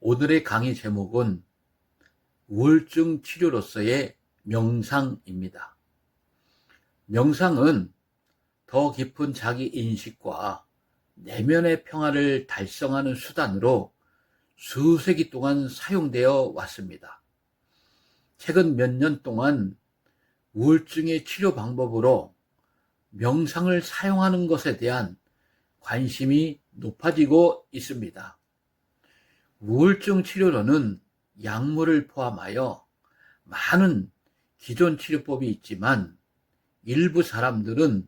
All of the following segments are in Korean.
오늘의 강의 제목은 우울증 치료로서의 명상입니다. 명상은 더 깊은 자기 인식과 내면의 평화를 달성하는 수단으로 수세기 동안 사용되어 왔습니다. 최근 몇 년 동안 우울증의 치료 방법으로 명상을 사용하는 것에 대한 관심이 높아지고 있습니다. 우울증 치료로는 약물을 포함하여 많은 기존 치료법이 있지만 일부 사람들은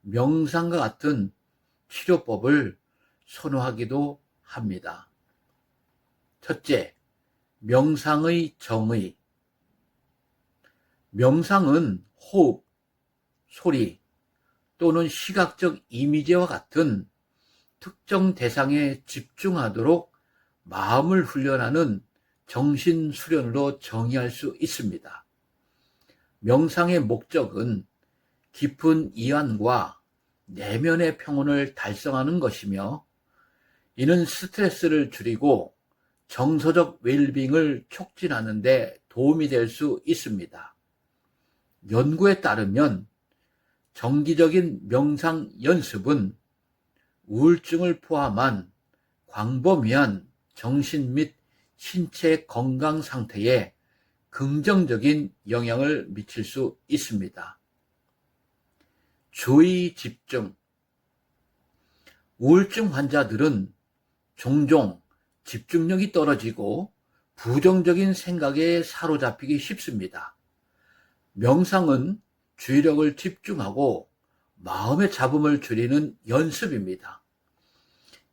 명상과 같은 치료법을 선호하기도 합니다. 첫째, 명상의 정의. 명상은 호흡, 소리 또는 시각적 이미지와 같은 특정 대상에 집중하도록 마음을 훈련하는 정신 수련으로 정의할 수 있습니다. 명상의 목적은 깊은 이완과 내면의 평온을 달성하는 것이며, 이는 스트레스를 줄이고 정서적 웰빙을 촉진하는 데 도움이 될 수 있습니다. 연구에 따르면 정기적인 명상 연습은 우울증을 포함한 광범위한 정신 및 신체 건강 상태에 긍정적인 영향을 미칠 수 있습니다. 주의 집중. 우울증 환자들은 종종 집중력이 떨어지고 부정적인 생각에 사로잡히기 쉽습니다. 명상은 주의력을 집중하고 마음의 잡음을 줄이는 연습입니다.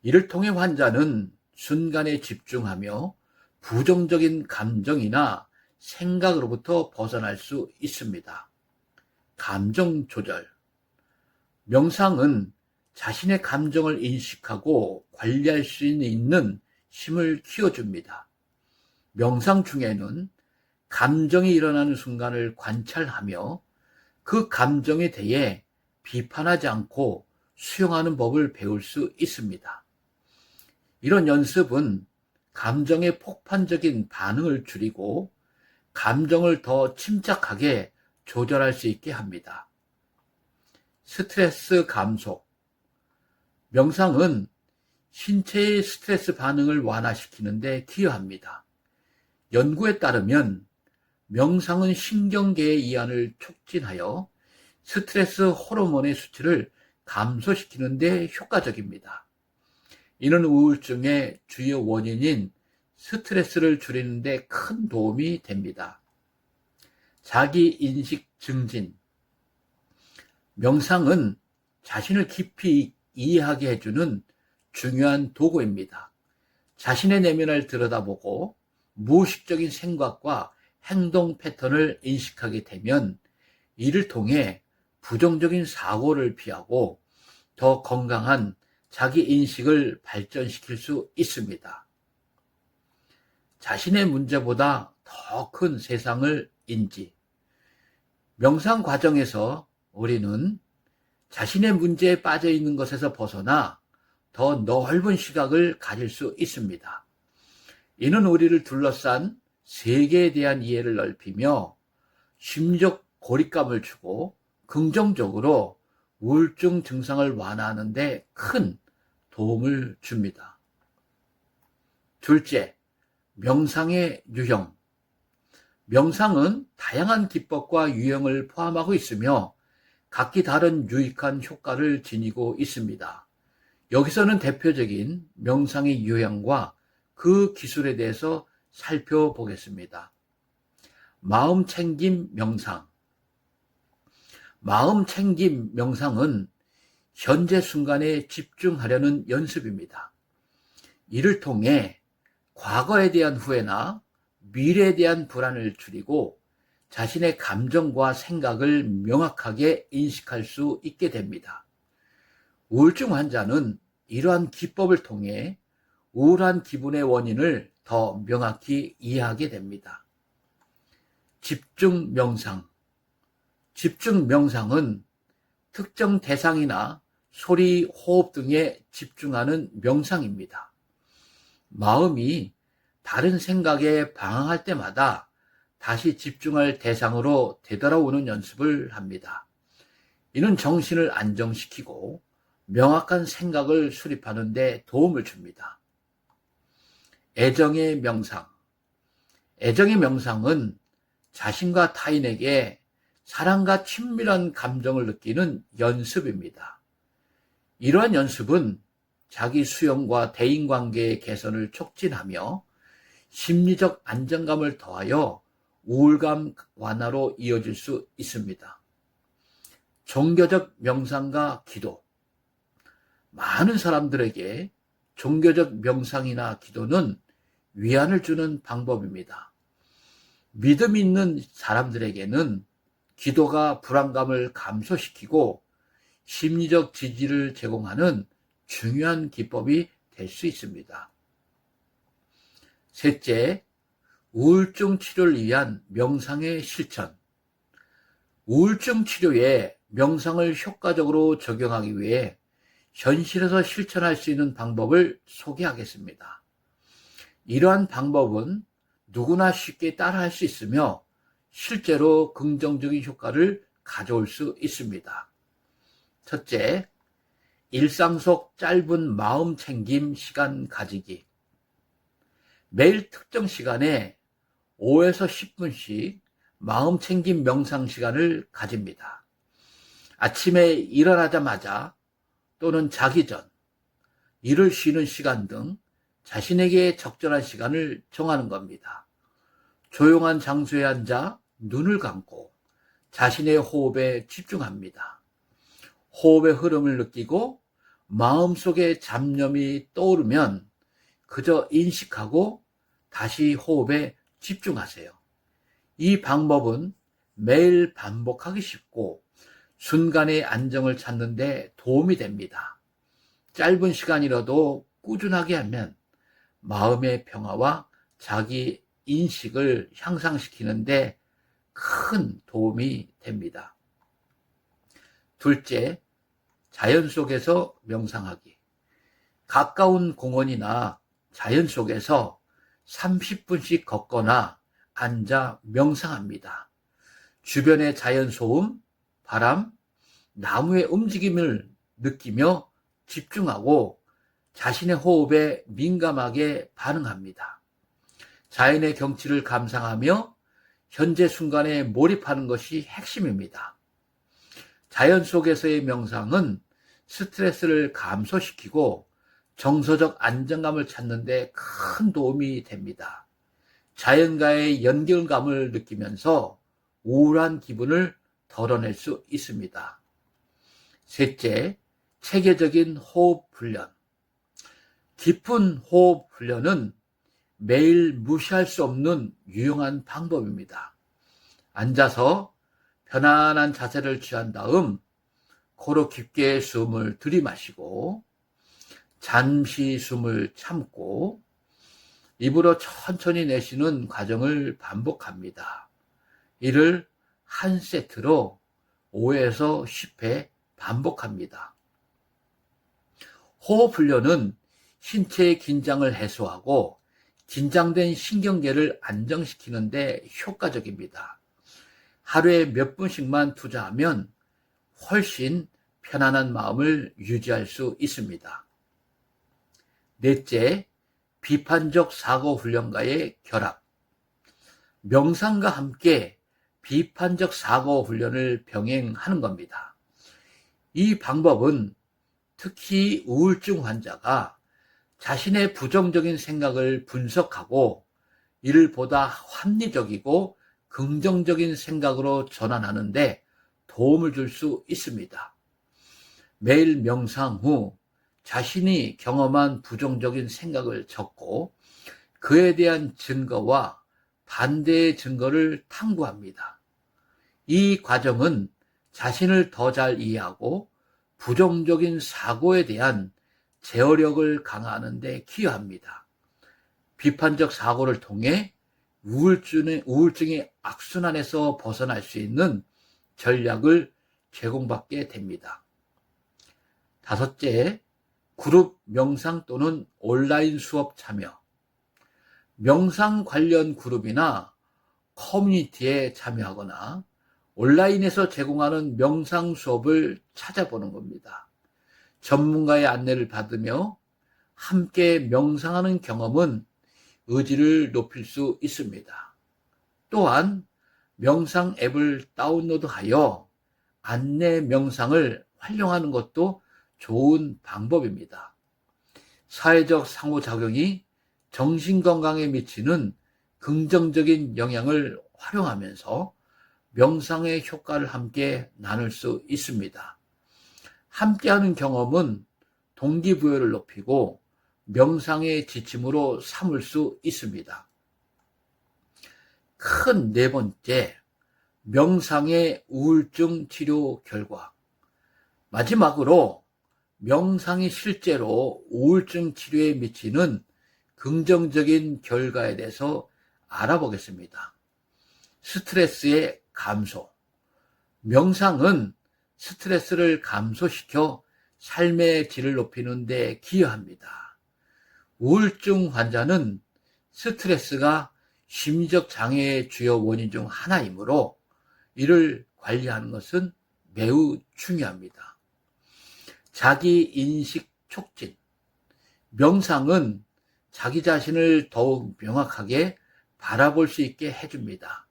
이를 통해 환자는 순간에 집중하며 부정적인 감정이나 생각으로부터 벗어날 수 있습니다. 감정 조절. 명상은 자신의 감정을 인식하고 관리할 수 있는 힘을 키워줍니다. 명상 중에는 감정이 일어나는 순간을 관찰하며 그 감정에 대해 비판하지 않고 수용하는 법을 배울 수 있습니다. 이런 연습은 감정의 폭발적인 반응을 줄이고 감정을 더 침착하게 조절할 수 있게 합니다. 스트레스 감소. 명상은 신체의 스트레스 반응을 완화시키는 데 기여합니다. 연구에 따르면 명상은 신경계의 이완을 촉진하여 스트레스 호르몬의 수치를 감소시키는 데 효과적입니다. 이는 우울증의 주요 원인인 스트레스를 줄이는 데 큰 도움이 됩니다. 자기인식 증진. 명상은 자신을 깊이 이해하게 해주는 중요한 도구입니다. 자신의 내면을 들여다보고 무의식적인 생각과 행동 패턴을 인식하게 되면 이를 통해 부정적인 사고를 피하고 더 건강한 자기인식을 발전시킬 수 있습니다. 자신의 문제보다 더 큰 세상을 인지. 명상 과정에서 우리는 자신의 문제에 빠져 있는 것에서 벗어나 더 넓은 시각을 가질 수 있습니다. 이는 우리를 둘러싼 세계에 대한 이해를 넓히며 심리적 고립감을 주고 긍정적으로 우울증 증상을 완화하는 데 큰 도움을 줍니다. 둘째, 명상의 유형. 명상은 다양한 기법과 유형을 포함하고 있으며 각기 다른 유익한 효과를 지니고 있습니다. 여기서는 대표적인 명상의 유형과 그 기술에 대해서 살펴보겠습니다. 마음챙김 명상. 마음챙김 명상은 현재 순간에 집중하려는 연습입니다. 이를 통해 과거에 대한 후회나 미래에 대한 불안을 줄이고 자신의 감정과 생각을 명확하게 인식할 수 있게 됩니다. 우울증 환자는 이러한 기법을 통해 우울한 기분의 원인을 더 명확히 이해하게 됩니다. 집중 명상. 집중 명상은 특정 대상이나 소리, 호흡 등에 집중하는 명상입니다. 마음이 다른 생각에 방황할 때마다 다시 집중할 대상으로 되돌아오는 연습을 합니다. 이는 정신을 안정시키고 명확한 생각을 수립하는 데 도움을 줍니다. 애정의 명상. 애정의 명상은 자신과 타인에게 사랑과 친밀한 감정을 느끼는 연습입니다. 이러한 연습은 자기 수용과 대인관계의 개선을 촉진하며 심리적 안정감을 더하여 우울감 완화로 이어질 수 있습니다. 종교적 명상과 기도. 많은 사람들에게 종교적 명상이나 기도는 위안을 주는 방법입니다. 믿음 있는 사람들에게는 기도가 불안감을 감소시키고 심리적 지지를 제공하는 중요한 기법이 될 수 있습니다. 셋째, 우울증 치료를 위한 명상의 실천. 우울증 치료에 명상을 효과적으로 적용하기 위해 현실에서 실천할 수 있는 방법을 소개하겠습니다. 이러한 방법은 누구나 쉽게 따라할 수 있으며 실제로 긍정적인 효과를 가져올 수 있습니다. 첫째, 일상 속 짧은 마음 챙김 시간 가지기. 매일 특정 시간에 5에서 10분씩 마음 챙김 명상 시간을 가집니다. 아침에 일어나자마자 또는 자기 전, 일을 쉬는 시간 등 자신에게 적절한 시간을 정하는 겁니다. 조용한 장소에 앉아 눈을 감고 자신의 호흡에 집중합니다. 호흡의 흐름을 느끼고 마음속에 잡념이 떠오르면 그저 인식하고 다시 호흡에 집중하세요. 이 방법은 매일 반복하기 쉽고 순간의 안정을 찾는 데 도움이 됩니다. 짧은 시간이라도 꾸준하게 하면 마음의 평화와 자기 인식을 향상시키는 데 큰 도움이 됩니다. 둘째, 자연 속에서 명상하기. 가까운 공원이나 자연 속에서 30분씩 걷거나 앉아 명상합니다. 주변의 자연 소음, 바람, 나무의 움직임을 느끼며 집중하고 자신의 호흡에 민감하게 반응합니다. 자연의 경치를 감상하며 현재 순간에 몰입하는 것이 핵심입니다. 자연 속에서의 명상은 스트레스를 감소시키고 정서적 안정감을 찾는 데 큰 도움이 됩니다. 자연과의 연결감을 느끼면서 우울한 기분을 덜어낼 수 있습니다. 셋째, 체계적인 호흡 훈련. 깊은 호흡 훈련은 매일 무시할 수 없는 유용한 방법입니다. 앉아서 편안한 자세를 취한 다음 코로 깊게 숨을 들이마시고 잠시 숨을 참고 입으로 천천히 내쉬는 과정을 반복합니다. 이를 한 세트로 5에서 10회 반복합니다. 호흡 훈련은 신체의 긴장을 해소하고 긴장된 신경계를 안정시키는 데 효과적입니다. 하루에 몇 분씩만 투자하면 훨씬 편안한 마음을 유지할 수 있습니다. 넷째, 비판적 사고 훈련과의 결합. 명상과 함께 비판적 사고 훈련을 병행하는 겁니다. 이 방법은 특히 우울증 환자가 자신의 부정적인 생각을 분석하고 이를 보다 합리적이고 긍정적인 생각으로 전환하는데 도움을 줄 수 있습니다. 매일 명상 후 자신이 경험한 부정적인 생각을 적고 그에 대한 증거와 반대의 증거를 탐구합니다. 이 과정은 자신을 더 잘 이해하고 부정적인 사고에 대한 제어력을 강화하는 데 기여합니다. 비판적 사고를 통해 우울증의 악순환에서 벗어날 수 있는 전략을 제공받게 됩니다. 다섯째, 그룹 명상 또는 온라인 수업 참여. 명상 관련 그룹이나 커뮤니티에 참여하거나 온라인에서 제공하는 명상 수업을 찾아보는 겁니다. 전문가의 안내를 받으며 함께 명상하는 경험은 의지를 높일 수 있습니다. 또한 명상 앱을 다운로드하여 안내 명상을 활용하는 것도 좋은 방법입니다. 사회적 상호작용이 정신건강에 미치는 긍정적인 영향을 활용하면서 명상의 효과를 함께 나눌 수 있습니다. 함께하는 경험은 동기부여를 높이고 명상의 지침으로 삼을 수 있습니다. 큰 네 번째, 명상의 우울증 치료 결과. 마지막으로 명상이 실제로 우울증 치료에 미치는 긍정적인 결과에 대해서 알아보겠습니다. 스트레스의 감소. 명상은 스트레스를 감소시켜 삶의 질을 높이는 데 기여합니다. 우울증 환자는 스트레스가 심리적 장애의 주요 원인 중 하나이므로 이를 관리하는 것은 매우 중요합니다. 자기인식 촉진. 명상은 자기 자신을 더욱 명확하게 바라볼 수 있게 해줍니다.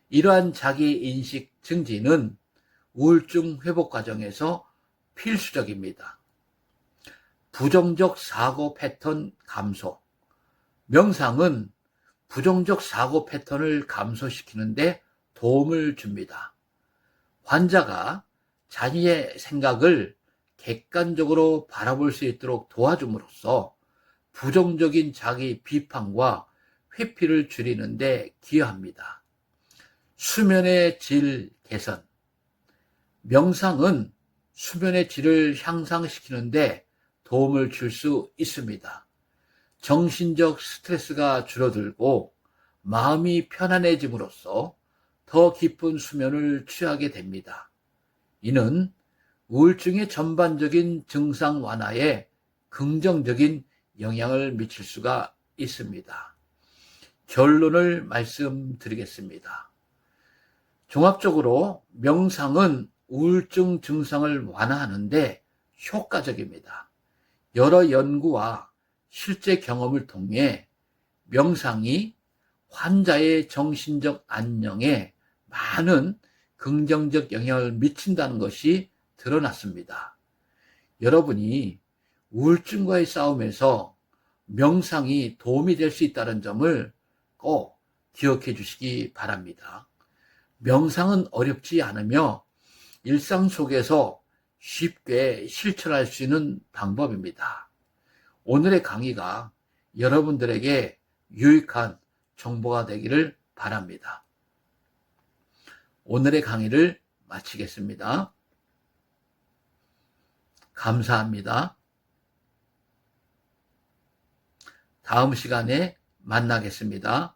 이러한 자기인식 증진은 우울증 회복 과정에서 필수적입니다. 부정적 사고 패턴 감소. 명상은 부정적 사고 패턴을 감소시키는데 도움을 줍니다. 환자가 자신의 생각을 객관적으로 바라볼 수 있도록 도와줌으로써 부정적인 자기 비판과 회피를 줄이는 데 기여합니다. 수면의 질 개선. 명상은 수면의 질을 향상시키는 데 도움을 줄 수 있습니다. 정신적 스트레스가 줄어들고 마음이 편안해짐으로써 더 깊은 수면을 취하게 됩니다. 이는 우울증의 전반적인 증상 완화에 긍정적인 영향을 미칠 수가 있습니다. 결론을 말씀드리겠습니다. 종합적으로 명상은 우울증 증상을 완화하는데 효과적입니다. 여러 연구와 실제 경험을 통해 명상이 환자의 정신적 안녕에 많은 긍정적 영향을 미친다는 것이 드러났습니다. 여러분이 우울증과의 싸움에서 명상이 도움이 될 수 있다는 점을 꼭 기억해 주시기 바랍니다. 명상은 어렵지 않으며 일상 속에서 쉽게 실천할 수 있는 방법입니다. 오늘의 강의가 여러분들에게 유익한 정보가 되기를 바랍니다. 오늘의 강의를 마치겠습니다. 감사합니다. 다음 시간에 만나겠습니다.